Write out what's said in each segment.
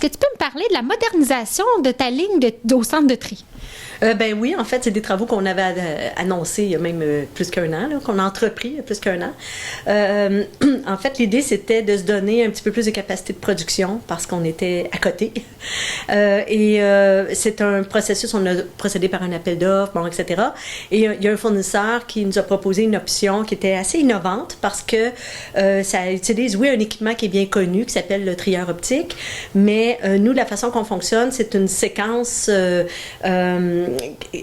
Est-ce que tu peux me parler de la modernisation de ta ligne au centre de tri? Ben oui, en fait, c'est des travaux qu'on avait annoncés il y a même plus qu'un an, là, qu'on a entrepris il y a plus qu'un an. En fait, l'idée, c'était de se donner un petit peu plus de capacité de production parce qu'on était à côté. C'est un processus, on a procédé par un appel d'offres, bon, etc. Et il y a un fournisseur qui nous a proposé une option qui était assez innovante parce que ça utilise, oui, un équipement qui est bien connu, qui s'appelle le trieur optique, mais nous, la façon qu'on fonctionne, c'est une séquence...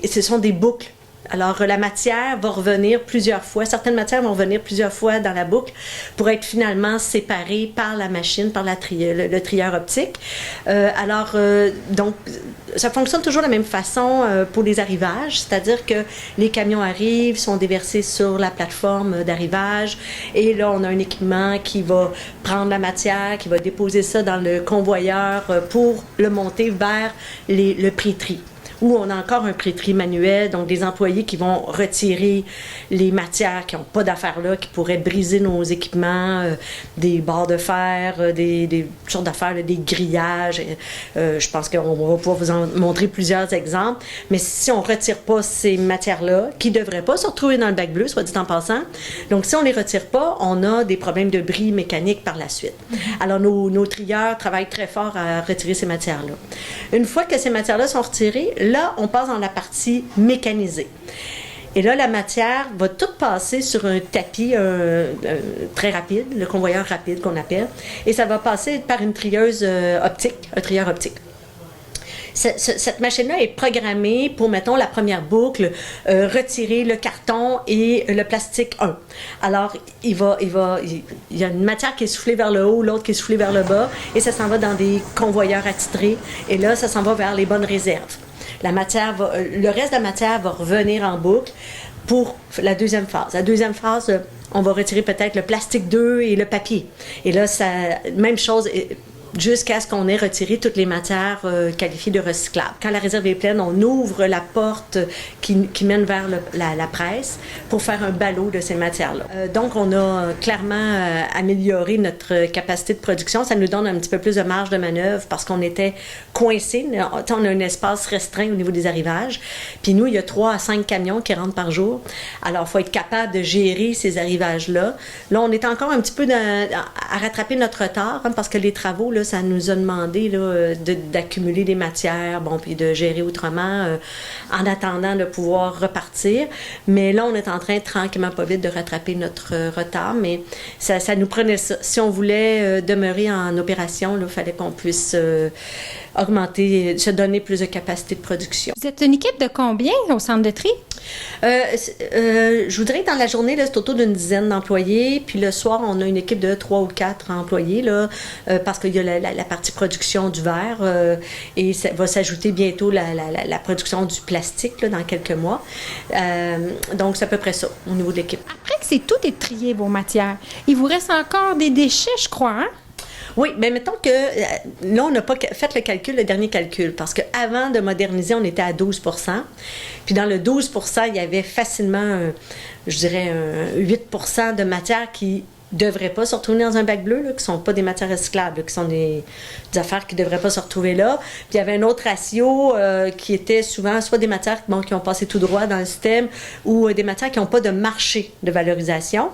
ce sont des boucles. Alors, la matière va revenir plusieurs fois. Certaines matières vont revenir plusieurs fois dans la boucle pour être finalement séparées par la machine, par le trieur optique. Donc, ça fonctionne toujours de la même façon pour les arrivages, c'est-à-dire que les camions arrivent, sont déversés sur la plateforme d'arrivage et là, on a un équipement qui va prendre la matière, qui va déposer ça dans le convoyeur pour le monter vers le pré-tri, où on a encore un pré-tri manuel, donc des employés qui vont retirer les matières qui n'ont pas d'affaires là, qui pourraient briser nos équipements, des barres de fer, des sortes d'affaires, là, des grillages. Je pense qu'on va pouvoir vous en montrer plusieurs exemples. Mais si on ne retire pas ces matières-là, qui ne devraient pas se retrouver dans le bac bleu, soit dit en passant, donc si on ne les retire pas, on a des problèmes de bris mécaniques par la suite. Alors nos trieurs travaillent très fort à retirer ces matières-là. Une fois que ces matières-là sont retirées, là, on passe dans la partie mécanisée. Et là, la matière va toute passer sur un tapis très rapide, le convoyeur rapide qu'on appelle, et ça va passer par une trieuse optique, un trieur optique. Cette machine-là est programmée pour, mettons, la première boucle, retirer le carton et le plastique 1. Alors, il y a une matière qui est soufflée vers le haut, l'autre qui est soufflée vers le bas, et ça s'en va dans des convoyeurs attitrés, et là, ça s'en va vers les bonnes réserves. Le reste de la matière va revenir en boucle pour la deuxième phase. La deuxième phase, on va retirer peut-être le plastique 2 et le papier. Et là, même chose... jusqu'à ce qu'on ait retiré toutes les matières qualifiées de recyclables. Quand la réserve est pleine, on ouvre la porte qui mène vers la presse pour faire un ballot de ces matières-là. Donc, on a clairement amélioré notre capacité de production. Ça nous donne un petit peu plus de marge de manœuvre parce qu'on était coincés. On a un espace restreint au niveau des arrivages. Puis nous, il y a 3 à 5 camions qui rentrent par jour. Alors, il faut être capable de gérer ces arrivages-là. Là, on est encore un petit peu à rattraper notre retard parce que les travaux, là, ça nous a demandé là, d'accumuler des matières, bon, puis de gérer autrement en attendant de pouvoir repartir. Mais là, on est en train, tranquillement, pas vite, de rattraper notre retard. Mais ça nous prenait ça. Si on voulait demeurer en opération, il fallait qu'on puisse augmenter, se donner plus de capacité de production. Vous êtes une équipe de combien au centre de tri? Je voudrais que dans la journée, là, c'est autour d'une dizaine d'employés. Puis le soir, on a une équipe de 3 ou 4 employés là, parce qu'il y a la partie production du verre et ça va s'ajouter bientôt la production du plastique là, dans quelques mois. Donc, c'est à peu près ça au niveau de l'équipe. Après que c'est tout est trié, vos matières, il vous reste encore des déchets, je crois, hein? Oui, mais mettons que là, on n'a pas fait le dernier calcul, parce qu'avant de moderniser, on était à 12 %. Puis dans le 12 %, il y avait facilement, je dirais, 8 % de matière qui ne devraient pas se retrouver dans un bac bleu, là, qui ne sont pas des matières recyclables, là, qui sont des affaires qui ne devraient pas se retrouver là. Puis il y avait un autre ratio qui était souvent soit des matières qui ont passé tout droit dans le système ou des matières qui n'ont pas de marché de valorisation,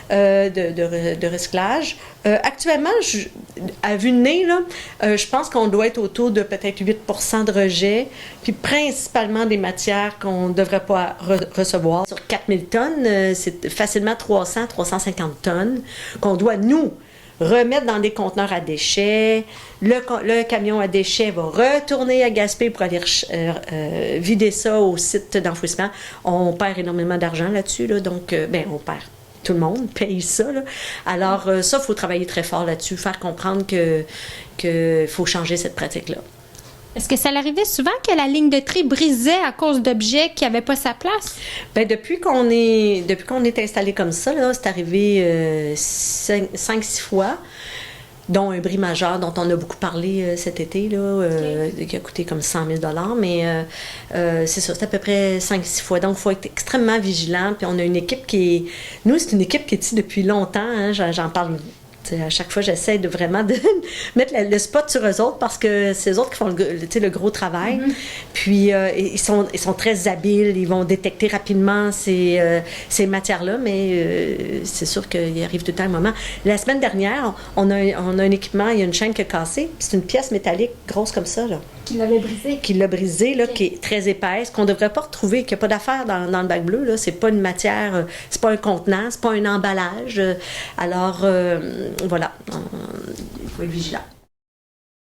de recyclage. Actuellement, à vue de nez, là, je pense qu'on doit être autour de peut-être 8 % de rejets, puis principalement des matières qu'on ne devrait pas recevoir. Sur 4000 tonnes, c'est facilement 300-350 tonnes qu'on doit, nous, remettre dans des conteneurs à déchets. Le camion à déchets va retourner à Gaspé pour aller vider ça au site d'enfouissement. On perd énormément d'argent là-dessus, là, donc on perd. Tout le monde paye ça, là. Alors, ça, il faut travailler très fort là-dessus, faire comprendre qu'il faut changer cette pratique-là. Est-ce que ça arrivait souvent que la ligne de tri brisait à cause d'objets qui n'avaient pas sa place? Bien, depuis qu'on est installé comme ça, là, c'est arrivé 5-6 fois, dont un bris majeur dont on a beaucoup parlé cet été, là, qui a coûté comme 100 000 $. Mais c'est ça, c'est à peu près 5-6 fois. Donc, il faut être extrêmement vigilant. Puis on a une équipe qui est... Nous, c'est une équipe qui est ici depuis longtemps. Hein, j'en parle T'sais, à chaque fois, j'essaie de vraiment de mettre le spot sur eux autres parce que c'est eux autres qui font le gros travail. Puis, ils sont très habiles, ils vont détecter rapidement ces matières-là, mais c'est sûr qu'il arrive tout le temps un moment. La semaine dernière, on a un équipement, il y a une chaîne qui a cassé, c'est une pièce métallique grosse comme ça, là. Qui l'avait brisé. Qui l'a brisé, là, qui est très épaisse, qu'on ne devrait pas retrouver, qu'il n'y a pas d'affaire dans le bac bleu. Là. C'est pas une matière, c'est pas un contenant, c'est pas un emballage. Alors, voilà, il faut être vigilant.